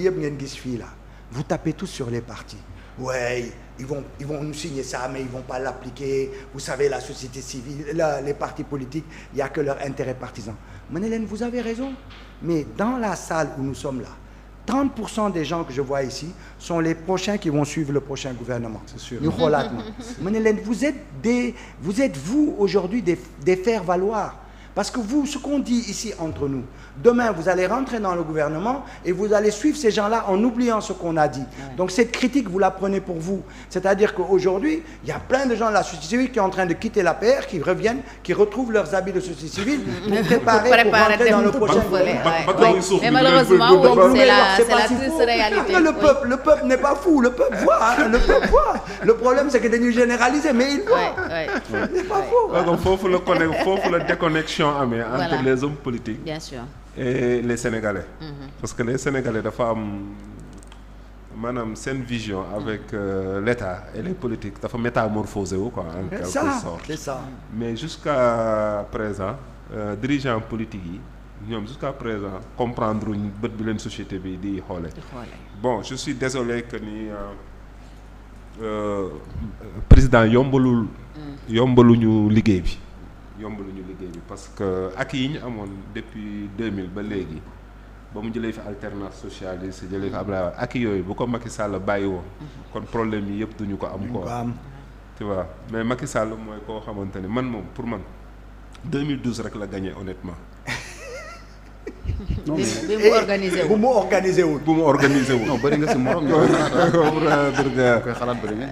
yëpp ngeen gis fii là vous tapez tous sur les partis ouais ils vont nous signer ça mais ils vont pas l'appliquer vous savez la société civile les partis politiques il y a que leur intérêt partisan ma ne leen vous avez raison mais dans la salle où nous sommes là 30% des gens que je vois ici sont les prochains qui vont suivre le prochain gouvernement. C'est sûr. ñu xoolaat ma ma ne leen vous êtes vous aujourd'hui des faire-valoir parce que vous ce qu'on dit ici entre nous demain vous allez rentrer dans le gouvernement et vous allez suivre ces gens-là en oubliant ce qu'on a dit. Ouais. Donc cette critique vous la prenez pour vous. C'est-à-dire qu'aujourd'hui il y a plein de gens de la société civile qui sont en train de quitter l'APR, qui reviennent, qui retrouvent leurs habits de société civile pour préparer pour rentrer dans le prochain gouvernement. Mais malheureusement c'est la triste réalité. Le peuple n'est pas fou, le peuple voit, le peuple voit. Le problème c'est que dañuy généraliser mais il voit. Il n'est pas faux. Donc foofu la déconnexion amee entre les hommes politiques. Bien sûr. Et les Sénégalais. Parce que les Sénégalais dafa am maanaam seen vision avec l'État et les politiques dafa métamorphosé wu quoi en quelque sorte. C'est ça. Mais jusqu'à présent dirigeants politiques yi ñoom jusqu'à présent comprendre uñ bët bi leen société bi di xoole. Bon je suis désolé que ni président yombaluñu liggéey bi. Parce que ak yi ñu amoon depuis 2000 ba léegi ba mu jëlee fi alternance socialiste jëlee fi Abdoulaye Wade ak yooyu bu ko Macky Sall bàyyi woon kon problème yi yëpp duñu ko am quoi tu vois mais Macky Sall mooy koo xamante ne man moom pour man 2012 rek la gagné honnêtement. non mais bu mu organisé wul. non bëri nga si morom ñu koy xalaat bëri nga.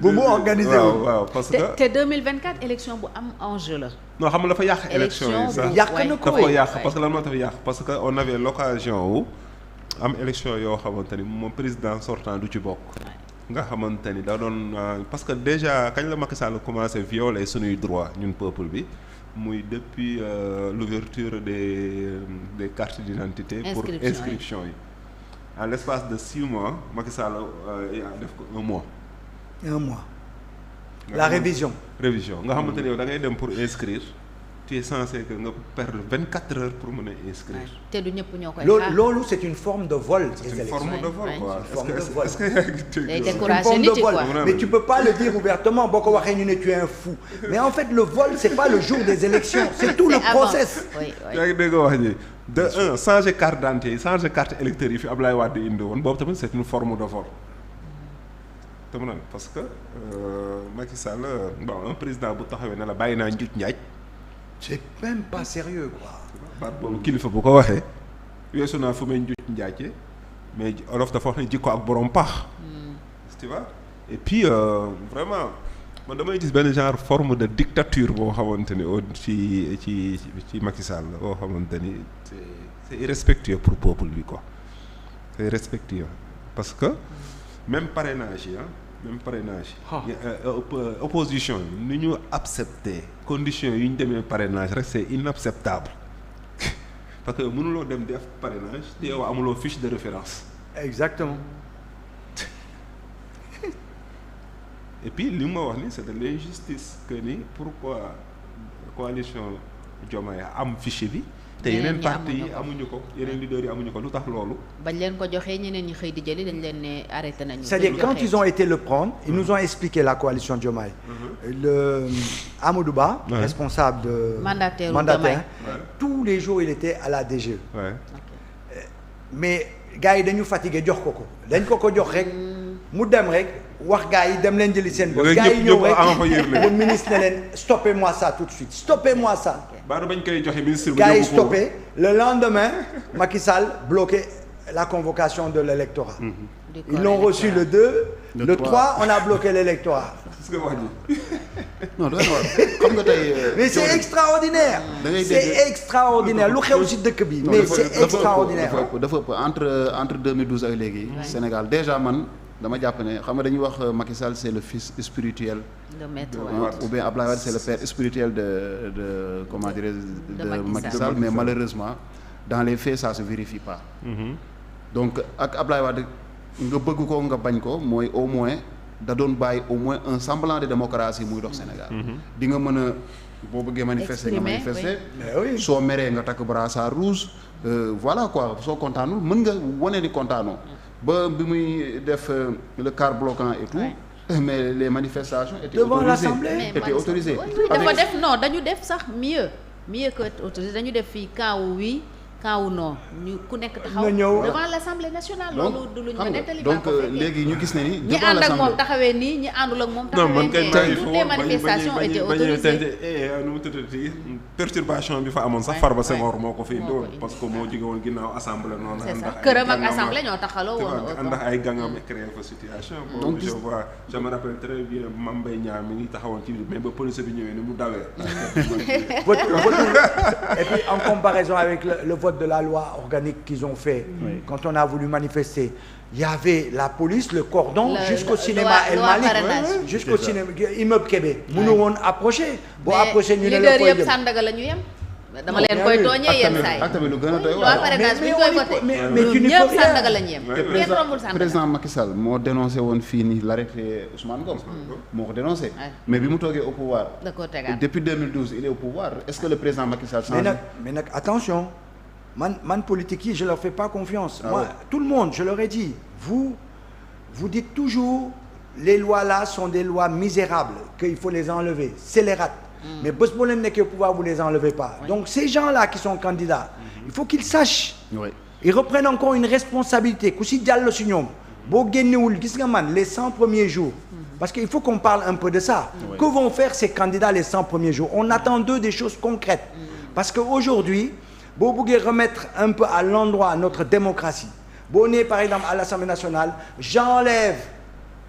bu mu organisé wul waaw parce que. te 2024 élection bu am enjeu la. non xam nga dafa yàq élection yi sax yàq na ko dafa yàq parce que lan moo tax yàq parce que on avait l'occasion wu am élection yoo xamante ni moom président sortant du ci bokk. nga xamante ni da doon parce que déjà kañ la Macky Sall commencé violer suñuy droit ñun peuple bi. muy depuis l'ouverture des cartes d'identité pour inscription yi en l'espace de 6 mois Macky Sall def ko 1 mois. 1 mois. La révision nga xamante ne yow da ngay dem pour inscrire tu es censé que nga perdre 24 heures pour mën a inscrire. te du ñëpp ñoo koy xaar loolu c'est une forme de vol. C'est une forme de vol quoi. Est-ce que day décourager nit yi quoi. Mais tu peux pas le dire ouvertement boo ko waxee ñu ne tu es un fou mais en fait le vol c'est pas le jour des élections c'est tout le process. yaa ngi dégg wax ni de un changer carte d'identité yi changer carte électeur yi fi Ablaye Wade indi woon boobu tamit c'est une forme de vol. te mu parce que Macky Sall bon un président bu taxawee ne la bàyyi naa njuuj njaaj. c'est même pas sérieux quoi. baat boobu kilifa bu ko waxee weesu naa fu may njuuj njaaje mais olof dafa wax ne jikko ak borom pax. tu vois et puis vraiment man damay gis benn genre forme de dictature boo xamante ni ci Macky Sall boo xamante ni c'est irrespectueux pour peuple bi quoi c'est irrespectueux parce que même parrainage yi opposition yi ni ñu accepter conditions yi ñu demee parrainage rek c'est inacceptable parce que mënuloo dem def parrainage te yow amuloo fiche de référence. Exactement. Et puis li ma wax ni c'est de l'injustice que ni pourquoi coalition Diomaye am fichier bi. te yeneen parti yi amuñu ko yeneen leaders yi amuñu ko lu tax loolu. bañ leen ko joxee ñeneen ñi xëy di jëli dañ leen ne arrêté nañu. c'est-à-dire quand ils ont été le prendre ils nous ont expliqué la coalition Diomaye. Le Amadou Ba. responsable de. mandataire tous les jours il était à la DGE. mais gars yi dañu fatigué jox ko dañ ko jox rek mu dem rek wax gars yi dem leen jëli seen bopp. gars yi ñëw rek le ministre ne leen stoppez-moi ça tout de suite stoppez-moi ça. baadu bañ koy joxe ministre bi gars yi stoppé le lendemain Macky Sall bloqué la convocation de l'électorat. Ils l'ont reçu le 2. le 3 on a bloqué l'électorat. c'est ce que wax ji. non xam nga tey. mais c'est extraordinaire. c'est extraordinaire lu xew ci dëkk bi. mais c'est extraordinaire. dafa ëpp entre 2012 ak léegi. Sénégal déjà man dama jàpp ne xam nga dañuy wax Macky Sall c'est le fils spirituel. de Maître ou bien Abdoulaye Wade c'est le père spirituel de comment dirais-je de Macky Sall mais malheureusement dans les faits ça se vérifie pas. donc ak Abdoulaye Wade nga bëgg ko nga bañ ko mooy au moins da doon bàyyi au moins un semblant de démocratie muy dox Sénégal. di nga mën a boo bëggee manifester nga manifester. soo meree nga takk brassard rouge voilà quoi soo kontaanul mën nga wane ni kontaanoo ba bi muy def le car bloquant et tout mais les manifestations étaient devant autorisées l'Assemblée étaient autorisées dafa def non dañu def sax mieux que autorisé dañu def fii kaawu oui kaawu non ñu ku nekk taxaw devant l'Assemblée nationale loolu du luñ ma nettali donc léegi ñu gis ne ni ñi ànd ak moom taxawee nii ñi àndul ak moom taxawee nii toutes les manifestations étaient autorisées nu mu tuddati perturbation bi fa amoon sax Farba Senghor moo ko fi indoon parce que moo jóge woon ginnaaw assemblée noonu c'est ça këram ak assemblée ñoo taxaloo woon ànd ak ay gàngam créé fa situation donc je vois je me rappelle très bien Mame Mbaye Niang mi ngi taxawoon ci mais ba police bi ñëwee ni mu dawee et puis en comparaison avec le vote de la loi organique qu'ils ont fait quand on a voulu manifester il y avait la police le cordon jusqu'au cinéma El Malick jusqu'au cinéma immeuble Kébé mënu woon approcher boo approché ñu ne la koy yëpp Sandaga la ñu yem dama leen koy tooñee yenn saa yi ak tamit lu gën a doy loi parrainage bi ñu koy voté mais tu n'y peux ñëpp rien Sandaga la ñu yem kenn rombul Sandaga président Macky Sall moo dénoncé woon fii nii l'arrêté Ousmane Ngom moo ko dénoncé mais bi mu toogee au pouvoir da koo tegaat depuis 2012 il est au pouvoir est-ce que le président Macky Sall change mais nag attention man politique yi je leur fais pas confiance moi tout le monde je leur ai dit vous dites toujours les lois là sont des lois misérables qu'il faut les enlever scélérates mais bés boo leen nekkee au pouvoir vous les enlevez pas donc ces gens-là qui sont candidats il faut qu'ils sachent ils reprennent encore une responsabilité ku si jàll si ñoom boo génnewul gis nga man les 100 premiers jours parce qu'il faut qu'on parle un peu de ça que vont faire ces candidats les 100 premiers jours on attend d'eux des choses concrètes parce que aujourd'hui boo bëggee remettre un peu à l'endroit notre démocratie boo nee par exemple à l'Assemblée nationale j'enlève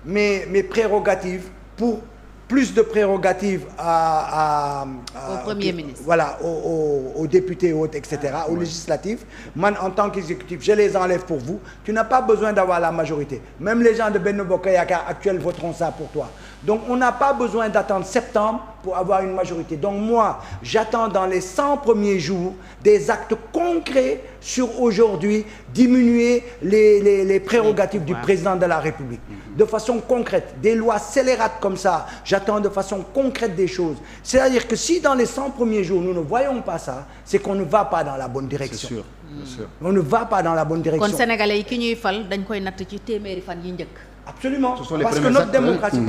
mes prérogatives pour plus de prérogatives au Premier ministre. Voilà, aux députés, etc., aux législatifs. Man, en tant qu'exécutif, je les enlève pour vous. Tu n'as pas besoin d'avoir la majorité. Même les gens de Benno Bokk Yakaar actuels voteront ça pour toi. Donc, on n'a pas besoin d'attendre septembre pour avoir une majorité. Donc, moi, j'attends dans les 100 premiers jours des actes concrets sur aujourd'hui diminuer les prérogatives du président de la République. De façon concrète, des lois scélérates comme ça, j'attends de façon concrète des choses. C'est-à-dire que si dans les 100 premiers jours, nous ne voyons pas ça, c'est qu'on ne va pas dans la bonne direction. C'est sûr, c'est sûr. On ne va pas dans la bonne direction. Kon Sénégalais yi ki ñuy fal dañ koy natt ci téeméeri fan yi njëkk. Absolument. Parce que notre démocratie,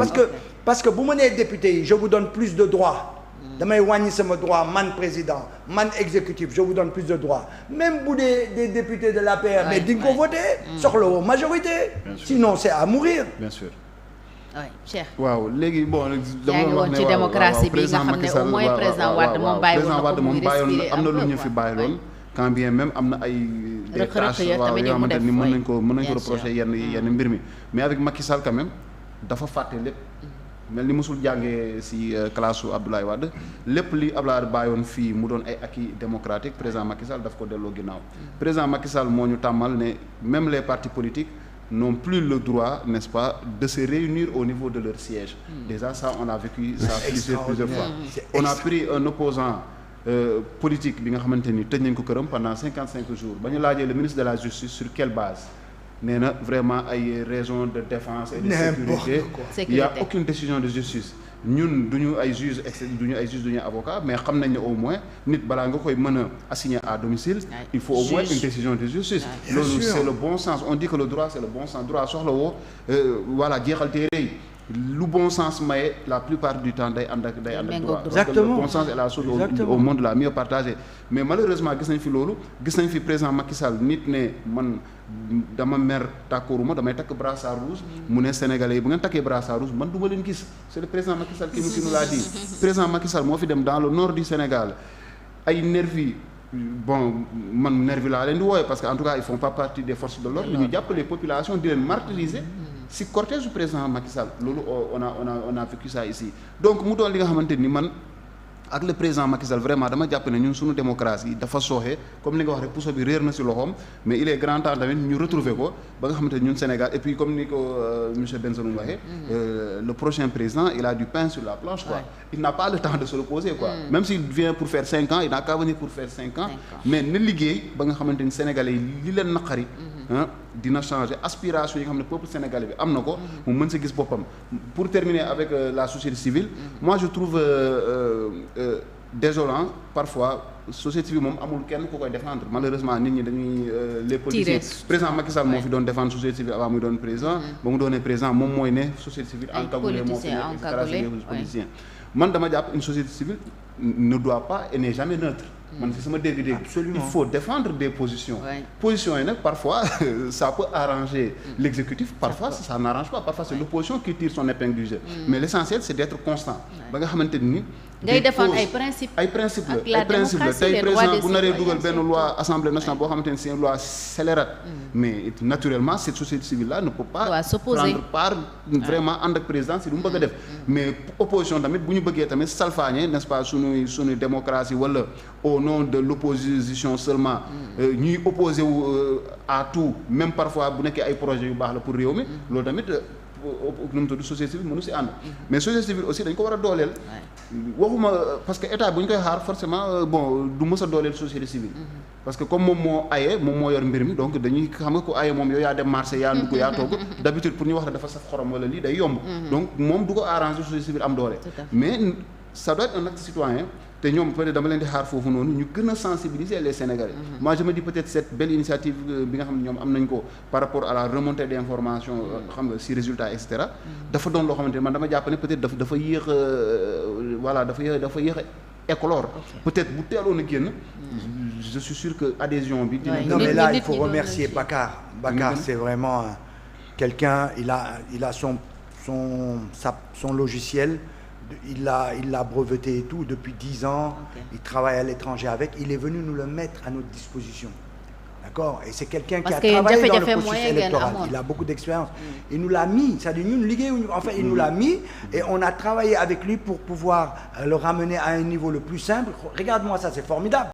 parce que bu ma nee député yi, je vous donne plus de droits. damay wàññi sama droit man président man exécutif je vous donne plus de droits même bu dee des députés de l'APR mais di nga ko voter soxla woo majorité sinon c'est à mourir. Bien sûr. oui Cheikh. waaw léegi bon. yaa ngi woon ci démocratie bi nga xam ne au moins président Wade moom bàyyi woon na ko muy respirer am na lu ñu fi bàyyiloon. quand bien même am na ay. des tâches waaw yoo xamante ni mën nañ ko reprocher yenn mbir mi mais avec Macky Sall quand même dafa fàtte lépp. mel ni mosul jàngee ci classe su Abdoulaye Wade lépp li Abdoulaye bàyyoon fii mu doon ay acquis démocratique président Macky Sall daf ko delloo ginnaaw président Macky Sall moo ñu tàmmal ne même les partis politiques n'ont plus le droit n'est-ce pas de se réunir au niveau de leur siège déjà ça on a vécu ça plusieurs fois on a pris un opposant politique bi nga xamante ni tëj nañ ko këram pendant 55 jours ba ñu laajee le ministre de la justice sur quelle base nee na vraiment ay raisons de défense et de sécurité il y a aucune décision de justice ñun duñu ay juge duñu avocat mais xam nañ ne au moins nit balaa nga koy mën a assigner à domicile il faut au moins une décision de justice loolu c'est le bon sens on dit que le droit c'est le bon sens droit soxla woo voilà jeexal téere yi lu bon sens maye la plupart du temps day ànd ak droit exactement le bon sens est la chose au monde la mieux partagée mais malheureusement gis nañ fi loolu gis nañ fi président Macky Sall nit ne man dama mer tàkkooruma damay takk brassard rouge mu ne Sénégalais yi bu ngeen takkee brassard rouge man du ma leen gis c'est le président Macky Sall qui nous l'a dit président Macky Sall moo fi dem dans le nord du Sénégal ay nervi bon man nervi laa leen di wooye parce que en tout cas ils font pas partie des forces de l'ordre ñu jàppale population di leen martyriser si cortège du président Macky Sall loolu on a vécu ça ici donc mu doon li nga xamante ni man ak le président Macky Sall vraiment dama jàpp ne ñun suñu démocratie dafa sooxe comme li nga wax rek puso bi réer na si loxoom mais il est grand temps tamit ñu retrouver ko ba nga xamante ne ñun Sénégal et puis comme ni ko monsieur Bengelloune waxee le prochain président il a du pain sur la planche quoi il n'a pas le temps de se reposer quoi même s'il vient pour faire 5 ans il n'a qu'à venir pour faire 5 ans mais na liggéey ba nga xamante ni Sénégalais yi li leen naqari dina changer aspiration yi nga xam ne peuple sénégalais bi am na ko mu mën sa gis boppam pour terminer avec la société civile moi je trouve désolant parfois société civile moom amul kenn ku koy défendre malheureusement nit ñi dañuy les politiciens président Macky Sall moo fi doon défendre société civile avant muy doon président ba mu doonee président moom mooy ne société civile encagoulée moo fi nekk politiciens man dama jàpp une société civile ne doit pas et n'est jamais neutre man ci sama dégg-dégg il faut défendre des positions positions yi nag parfois ça peut arranger l'exécutif parfois ça n'arrange pas parfois c'est l'opposition qui tire son épingle du jeu mais l'essentiel c'est d'être constant ba nga xamante ni ngay défendre ay principes la tey président bu naree dugal benn loi assemblée nationale boo xamante ni c'est une loi scélérate mais naturellement cette société civile là ne peut pas prendre part vraiment ànd ak président si lu mu bëgg a def mais opposition tamit bu ñu bëggee tamit salfaañe n'est-ce pas suñuy démocratie wala au nom de l'opposition seulement ñuy opposé wu à tout même parfois bu nekkee ay projets yu baax la pour réew mi loolu tamit nu mu tudd société civile mënu si ànd mais société civile aussi dañ ko war a dooleel waxuma parce que état bu ñu koy xaar forcément bon du mës a dooleel société civile parce que comme moom moo aye moom moo yor mbir mi donc dañuy xam nga ko aye moom yow yaa dem marché yaa ndugg yaa togg d'habitude pour ñu wax ne dafa saf xorom wala lii day yomb donc moom du ko arranger société civile am doole mais ça doit être un acte citoyen te ñoom peut-être dama leen di xaar foofu noonu ñu gën a sensibiliser les Sénégalais moi je me dis peut-être cette belle initiative bi nga xam ne ñoom am nañ ko par rapport à la remontée d'informations xam nga si résultats et cetera dafa doon loo xamante ne man dama jàpp ne peut-être dafa yéex voilà dafa yéex a éclore peut-être bu teeloon a génn je suis sûr que adhésion bi non mais là il faut remercier Bakar c'est vraiment quelqu'un il a son logiciel. Il l'a breveté et tout depuis 10 ans. Il travaille à l'étranger avec. Il est venu nous le mettre à notre disposition. D'accord? Et c'est quelqu'un qui a travaillé dans le processus électoral. Il a beaucoup d'expérience. Il nous l'a mis. C'est-à-dire, en fait, il nous l'a mis et on a travaillé avec lui pour pouvoir le ramener à un niveau le plus simple. Regarde-moi ça, c'est formidable.